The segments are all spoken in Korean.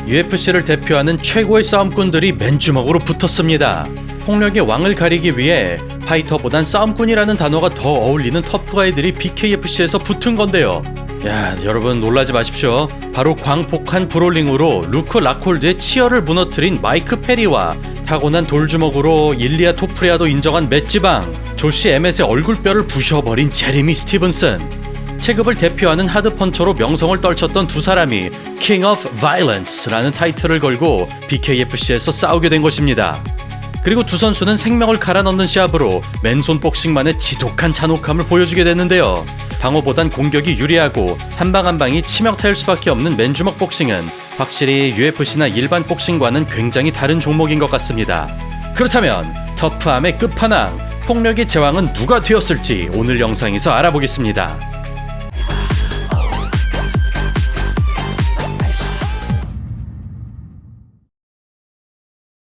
UFC를 대표하는 최고의 싸움꾼들이 맨주먹으로 붙었습니다. 폭력의 왕을 가리기 위해 파이터보단 싸움꾼이라는 단어가 더 어울리는 터프가이들이 BKFC에서 붙은 건데요. 야, 여러분 놀라지 마십시오. 바로 광폭한 브롤링으로 루크 락홀드의 치열을 무너뜨린 마이크 페리와 타고난 돌주먹으로 일리아 토프레아도 인정한 맷지방 조시 에멧의 얼굴뼈를 부셔버린 제리미 스티븐슨, 체급을 대표하는 하드펀처로 명성을 떨쳤던 두 사람이 King of Violence라는 타이틀을 걸고 BKFC에서 싸우게 된 것입니다. 그리고 두 선수는 생명을 갈아넣는 시합으로 맨손 복싱만의 지독한 잔혹함을 보여주게 됐는데요. 방어보단 공격이 유리하고 한 방 한 방이 치명타일 수밖에 없는 맨주먹 복싱은 확실히 UFC나 일반 복싱과는 굉장히 다른 종목인 것 같습니다. 그렇다면 터프함의 끝판왕, 폭력의 제왕은 누가 되었을지 오늘 영상에서 알아보겠습니다.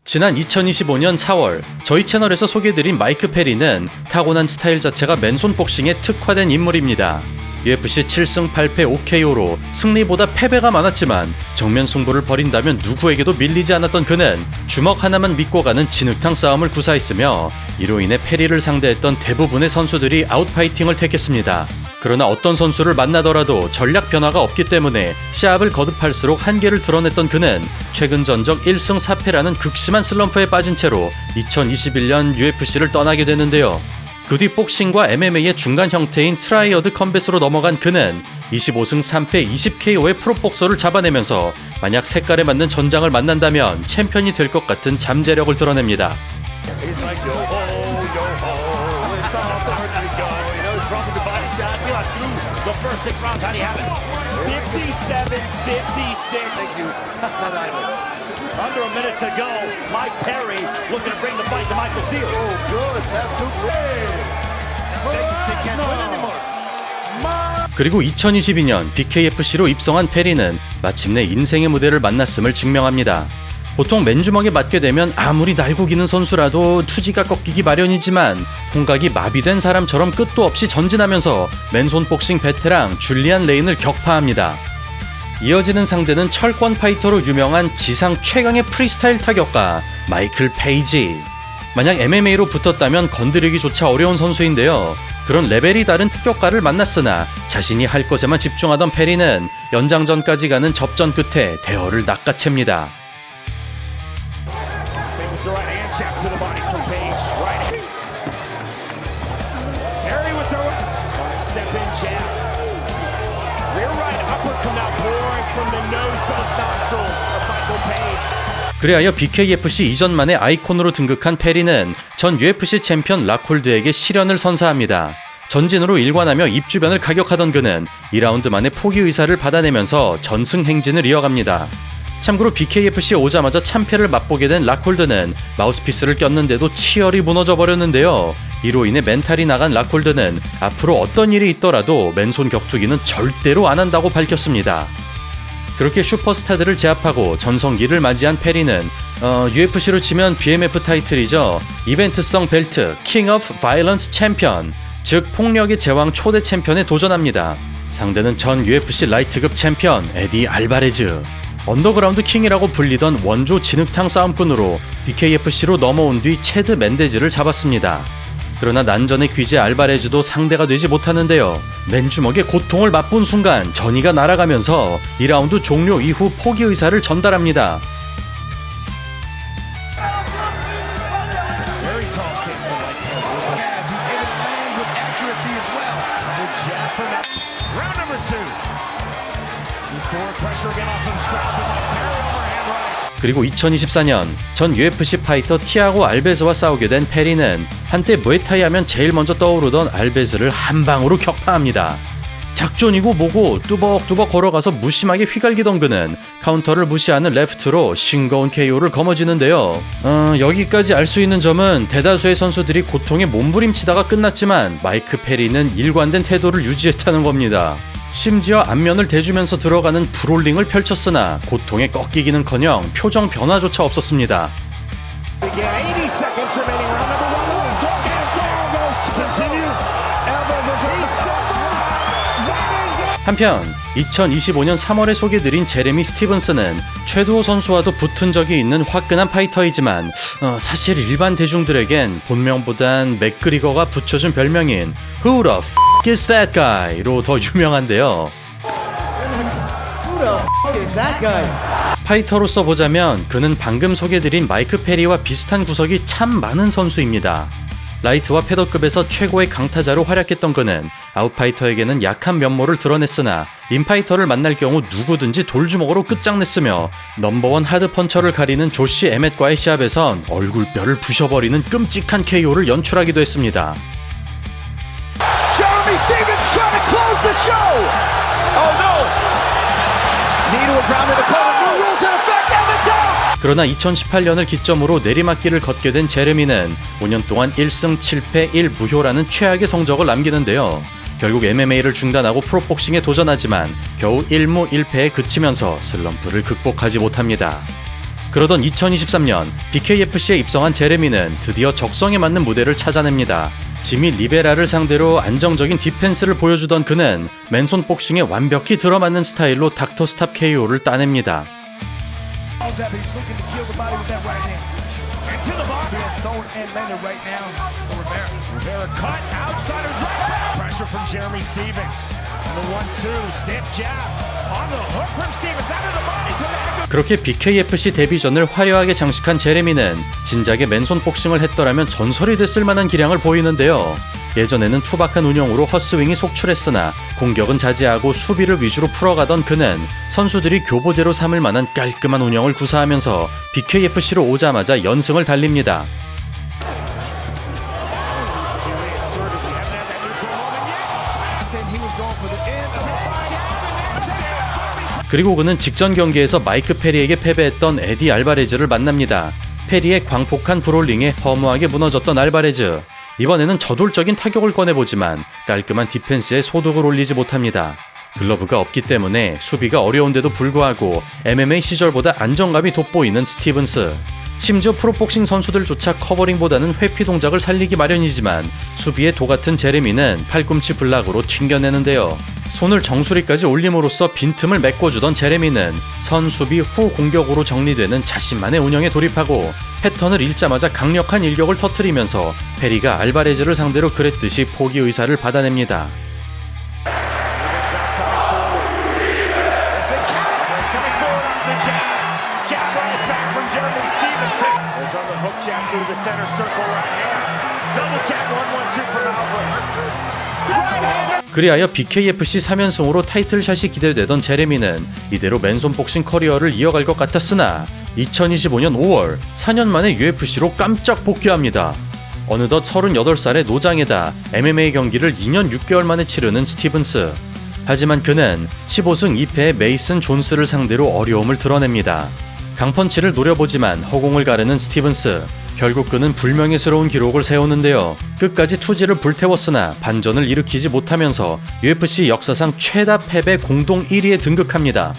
지난 2025년 4월 저희 채널에서 소개해드린 마이크 페리는 타고난 스타일 자체가 맨손 복싱에 특화된 인물입니다. UFC 7승 8패 5KO로 승리보다 패배가 많았지만 정면 승부를 벌인다면 누구에게도 밀리지 않았던 그는 주먹 하나만 믿고 가는 진흙탕 싸움을 구사했으며 이로 인해 페리를 상대했던 대부분의 선수들이 아웃파이팅을 택했습니다. 그러나 어떤 선수를 만나더라도 전략 변화가 없기 때문에 시합을 거듭할수록 한계를 드러냈던 그는 최근 전적 1승 4패라는 극심한 슬럼프에 빠진 채로 2021년 UFC를 떠나게 되는데요. 그 뒤 복싱과 MMA의 중간 형태인 트라이어드 컴뱃으로 넘어간 그는 25승 3패 20KO의 프로복서를 잡아내면서 만약 색깔에 맞는 전장을 만난다면 챔피언이 될 것 같은 잠재력을 드러냅니다. The first 6 rounds, how do you have it? 57, 56. Thank you. Under a minute to go. Mike Perry looking to bring the fight to Michael Seals. Oh, good. That's too great. They can't win anymore. 그리고 2022년 BKFC로 입성한 페리는 마침내 인생의 무대를 만났음을 증명합니다. 보통 맨주먹에 맞게 되면 아무리 날고 기는 선수라도 투지가 꺾이기 마련이지만 홍각이 마비된 사람처럼 끝도 없이 전진하면서 맨손 복싱 베테랑 줄리안 레인을 격파합니다. 이어지는 상대는 철권 파이터로 유명한 지상 최강의 프리스타일 타격가 마이클 페이지. 만약 MMA로 붙었다면 건드리기조차 어려운 선수인데요. 그런 레벨이 다른 타격가를 만났으나 자신이 할 것에만 집중하던 페리는 연장전까지 가는 접전 끝에 대어를 낚아챕니다. Check to the body from Page. Right. Perry with the step in jab. Rear right uppercut now pouring from the nose, both nostrils of Michael Page. 그리하여 BKFC 이전만의 아이콘으로 등극한 페리는 전 UFC 챔피언 락홀드에게 실현을 선사합니다. 전진으로 일관하며 입 주변을 가격하던 그는 2라운드 만에 포기 의사를 받아내면서 전승 행진을 이어갑니다. 참고로 BKFC에 오자마자 참패를 맛보게 된 락홀드는 마우스피스를 꼈는데도 치열이 무너져 버렸는데요. 이로 인해 멘탈이 나간 락홀드는 앞으로 어떤 일이 있더라도 맨손 격투기는 절대로 안 한다고 밝혔습니다. 그렇게 슈퍼스타들을 제압하고 전성기를 맞이한 페리는 UFC로 치면 BMF 타이틀이죠. 이벤트성 벨트 King of Violence 챔피언, 즉 폭력의 제왕 초대 챔피언에 도전합니다. 상대는 전 UFC 라이트급 챔피언 에디 알바레즈. 언더그라운드 킹이라고 불리던 원조 진흙탕 싸움꾼으로 BKFC로 넘어온 뒤 체드 맨데즈를 잡았습니다. 그러나 난전의 귀재 알바레즈도 상대가 되지 못하는데요. 맨주먹의 고통을 맛본 순간 전의가 날아가면서 2라운드 종료 이후 포기 의사를 전달합니다. 그리고 2024년 전 UFC 파이터 티아고 알베즈와 싸우게 된 페리는 한때 무에타이 하면 제일 먼저 떠오르던 알베즈를 한 방으로 격파합니다. 작전이고 뭐고 뚜벅뚜벅 걸어가서 무심하게 휘갈기던 그는 카운터를 무시하는 레프트로 싱거운 KO를 거머쥐는데요. 여기까지 알 수 있는 점은 대다수의 선수들이 고통에 몸부림치다가 끝났지만 마이크 페리는 일관된 태도를 유지했다는 겁니다. 심지어 안면을 대주면서 들어가는 브롤링을 펼쳤으나 고통에 꺾이기는커녕 표정 변화조차 없었습니다. 한편 2025년 3월에 소개드린 제레미 스티븐스는 최두호 선수와도 붙은 적이 있는 화끈한 파이터이지만 사실 일반 대중들에겐 본명보단 맥그리거가 붙여준 별명인 Who the f*** is that guy?로 더 유명한데요. Who the f*** is that guy? 파이터로서 보자면 그는 방금 소개드린 마이크 페리와 비슷한 구석이 참 많은 선수입니다. 라이트와 패더급에서 최고의 강타자로 활약했던 그는 아웃파이터에게는 약한 면모를 드러냈으나 인파이터를 만날 경우 누구든지 돌주먹으로 끝장냈으며 넘버원 하드펀처를 가리는 조시 에멧과의 시합에선 얼굴뼈를 부셔버리는 끔찍한 KO를 연출하기도 했습니다. Jeremy Stevens trying to close the show. Oh no! Knee to a grounded opponent. No rules in effect. Evans out. 그러나 2018년을 기점으로 내리막길을 걷게 된 제레미는 5년 동안 1승 7패 1무효라는 최악의 성적을 남기는데요. 결국 MMA를 중단하고 프로복싱에 도전하지만 겨우 1무 1패에 그치면서 슬럼프를 극복하지 못합니다. 그러던 2023년 BKFC에 입성한 제레미는 드디어 적성에 맞는 무대를 찾아냅니다. 지미 리베라를 상대로 안정적인 디펜스를 보여주던 그는 맨손 복싱에 완벽히 들어맞는 스타일로 닥터 스탑 KO를 따냅니다. He's looking to kill the body with that right hand. Into the bar. Being thrown and landed right now for Rivera. Rivera cut. Outsider's right back. Pressure from Jeremy Stevens. And the 1-2. Stiff jab. On the hook from Stevens. Out of the body to the ankle. 그렇게 BKFC 데뷔전을 화려하게 장식한 제레미는 진작에 맨손 복싱을 했더라면 전설이 됐을 만한 기량을 보이는데요. 예전에는 투박한 운영으로 헛스윙이 속출했으나 공격은 자제하고 수비를 위주로 풀어가던 그는 선수들이 교보제로 삼을 만한 깔끔한 운영을 구사하면서 BKFC로 오자마자 연승을 달립니다. 그리고 그는 직전 경기에서 마이크 페리에게 패배했던 에디 알바레즈를 만납니다. 페리의 광폭한 브롤링에 허무하게 무너졌던 알바레즈. 이번에는 저돌적인 타격을 꺼내보지만 깔끔한 디펜스에 소득을 올리지 못합니다. 글러브가 없기 때문에 수비가 어려운데도 불구하고 MMA 시절보다 안정감이 돋보이는 스티븐스. 심지어 프로복싱 선수들조차 커버링보다는 회피 동작을 살리기 마련이지만 수비의 도같은 제레미는 팔꿈치 블락으로 튕겨내는데요. 손을 정수리까지 올림으로써 빈틈을 메꿔주던 제레미는 선 수비 후 공격으로 정리되는 자신만의 운영에 돌입하고 패턴을 읽자마자 강력한 일격을 터뜨리면서 페리가 알바레즈를 상대로 그랬듯이 포기 의사를 받아냅니다. 그리하여 BKFC 3연승으로 타이틀샷이 기대되던 제레미는 이대로 맨손 복싱 커리어를 이어갈 것 같았으나 2025년 5월 4년 만에 UFC로 깜짝 복귀합니다. 어느덧 38살의 노장에다 MMA 경기를 2년 6개월 만에 치르는 스티븐스. 하지만 그는 15승 2패의 메이슨 존스를 상대로 어려움을 드러냅니다. 강펀치를 노려보지만 허공을 가르는 스티븐스. 결국 그는 불명예스러운 기록을 세우는데요. 끝까지 투지를 불태웠으나 반전을 일으키지 못하면서 UFC 역사상 최다 패배 공동 1위에 등극합니다.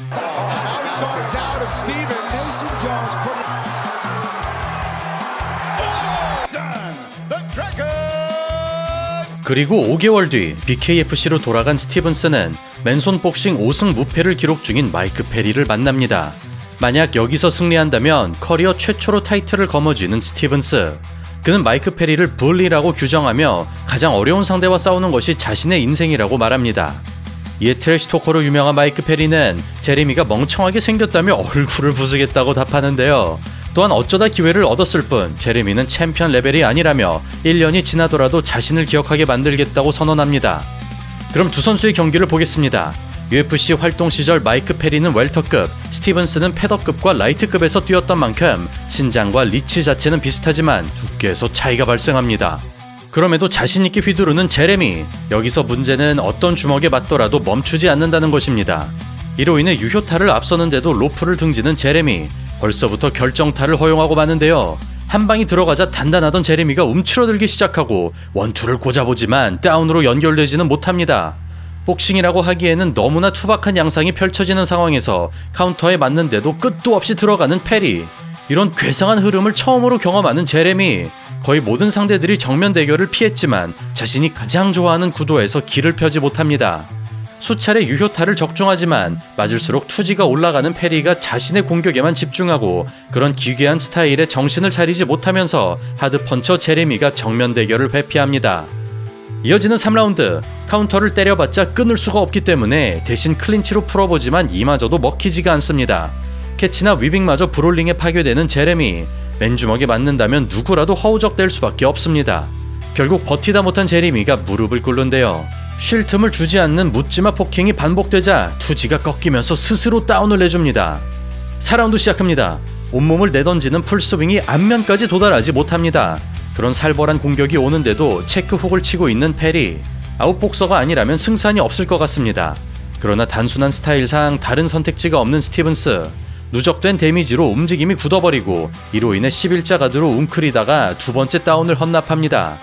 그리고 5개월 뒤 BKFC로 돌아간 스티븐스는 맨손 복싱 5승 무패를 기록 중인 마이크 페리를 만납니다. 만약 여기서 승리한다면 커리어 최초로 타이틀을 거머쥐는 스티븐스. 그는 마이크 페리를 불리라고 규정하며 가장 어려운 상대와 싸우는 것이 자신의 인생이라고 말합니다. 이에 트래시 토커로 유명한 마이크 페리는 제레미가 멍청하게 생겼다며 얼굴을 부수겠다고 답하는데요. 또한 어쩌다 기회를 얻었을 뿐 제레미는 챔피언 레벨이 아니라며 1년이 지나더라도 자신을 기억하게 만들겠다고 선언합니다. 그럼 두 선수의 경기를 보겠습니다. UFC 활동 시절 마이크 페리는 웰터급, 스티븐스는 패더급과 라이트급에서 뛰었던 만큼 신장과 리치 자체는 비슷하지만 두께에서 차이가 발생합니다. 그럼에도 자신있게 휘두르는 제레미. 여기서 문제는 어떤 주먹에 맞더라도 멈추지 않는다는 것입니다. 이로 인해 유효타를 앞서는데도 로프를 등지는 제레미. 벌써부터 결정타를 허용하고 마는데요. 한 방이 들어가자 단단하던 제레미가 움츠러들기 시작하고 원투를 꽂아보지만 다운으로 연결되지는 못합니다. 복싱이라고 하기에는 너무나 투박한 양상이 펼쳐지는 상황에서 카운터에 맞는데도 끝도 없이 들어가는 페리. 이런 괴상한 흐름을 처음으로 경험하는 제레미. 거의 모든 상대들이 정면 대결을 피했지만 자신이 가장 좋아하는 구도에서 기를 펴지 못합니다. 수차례 유효타를 적중하지만 맞을수록 투지가 올라가는 페리가 자신의 공격에만 집중하고 그런 기괴한 스타일에 정신을 차리지 못하면서 하드펀처 제레미가 정면 대결을 회피합니다. 이어지는 3라운드, 카운터를 때려봤자 끊을 수가 없기 때문에 대신 클린치로 풀어보지만 이마저도 먹히지가 않습니다. 캐치나 위빙마저 브롤링에 파괴되는 제레미, 맨주먹에 맞는다면 누구라도 허우적댈 수밖에 없습니다. 결국 버티다 못한 제레미가 무릎을 꿇는데요. 쉴 틈을 주지 않는 묻지마 포킹이 반복되자 투지가 꺾이면서 스스로 다운을 내줍니다. 4라운드 시작합니다. 온몸을 내던지는 풀스윙이 앞면까지 도달하지 못합니다. 그런 살벌한 공격이 오는데도 체크훅을 치고 있는 페리. 아웃복서가 아니라면 승산이 없을 것 같습니다. 그러나 단순한 스타일상 다른 선택지가 없는 스티븐스. 누적된 데미지로 움직임이 굳어버리고 이로 인해 11자 가드로 웅크리다가 두 번째 다운을 헌납합니다.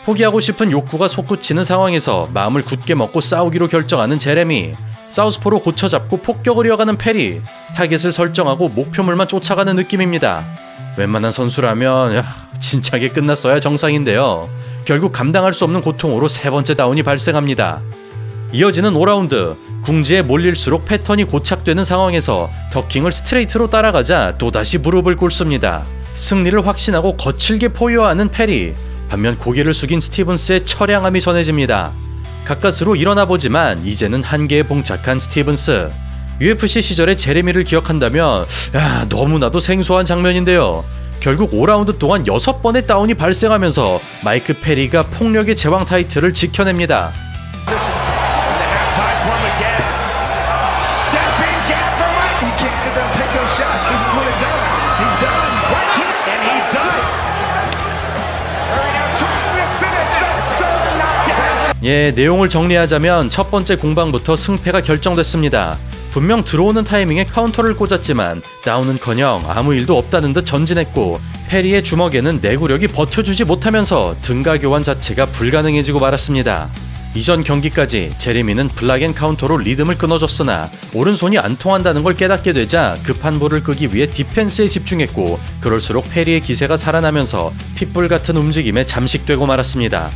포기하고 싶은 욕구가 솟구치는 상황에서 마음을 굳게 먹고 싸우기로 결정하는 제레미. 사우스포로 고쳐잡고 폭격을 이어가는 페리. 타겟을 설정하고 목표물만 쫓아가는 느낌입니다. 웬만한 선수라면 진작에 끝났어야 정상인데요. 결국 감당할 수 없는 고통으로 세 번째 다운이 발생합니다. 이어지는 5라운드, 궁지에 몰릴수록 패턴이 고착되는 상황에서 더킹을 스트레이트로 따라가자 또다시 무릎을 꿇습니다. 승리를 확신하고 거칠게 포효하는 페리. 반면 고개를 숙인 스티븐스의 처량함이 전해집니다. 가까스로 일어나 보지만 이제는 한계에 봉착한 스티븐스. UFC 시절의 제레미를 기억한다면 너무나도 생소한 장면인데요. 결국 5라운드 동안 6번의 다운이 발생하면서 마이크 페리가 폭력의 제왕 타이틀을 지켜냅니다. 내용을 정리하자면 첫 번째 공방부터 승패가 결정됐습니다. 분명 들어오는 타이밍에 카운터를 꽂았지만 다운은커녕 아무 일도 없다는 듯 전진했고 페리의 주먹에는 내구력이 버텨주지 못하면서 등가 교환 자체가 불가능해지고 말았습니다. 이전 경기까지 제레미는 블락앤 카운터로 리듬을 끊어줬으나 오른손이 안 통한다는 걸 깨닫게 되자 급한 볼을 끄기 위해 디펜스에 집중했고 그럴수록 페리의 기세가 살아나면서 핏불 같은 움직임에 잠식되고 말았습니다.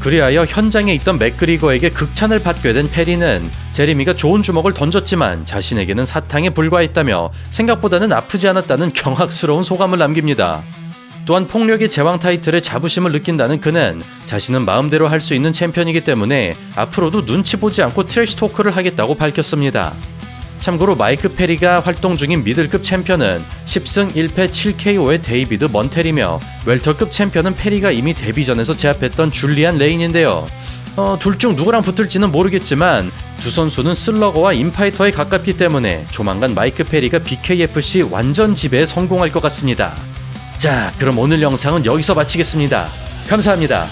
그리하여 현장에 있던 맥그리거에게 극찬을 받게 된 페리는 제레미가 좋은 주먹을 던졌지만 자신에게는 사탕에 불과했다며 생각보다는 아프지 않았다는 경악스러운 소감을 남깁니다. 또한 폭력의 제왕 타이틀에 자부심을 느낀다는 그는 자신은 마음대로 할 수 있는 챔피언이기 때문에 앞으로도 눈치 보지 않고 트래시 토크를 하겠다고 밝혔습니다. 참고로 마이크 페리가 활동 중인 미들급 챔피언은 10승 1패 7KO의 데이비드 먼텔이며 웰터급 챔피언은 페리가 이미 데뷔전에서 제압했던 줄리안 레인인데요. 둘 중 누구랑 붙을지는 모르겠지만 두 선수는 슬러거와 인파이터에 가깝기 때문에 조만간 마이크 페리가 BKFC 완전 지배에 성공할 것 같습니다. 자, 그럼 오늘 영상은 여기서 마치겠습니다. 감사합니다.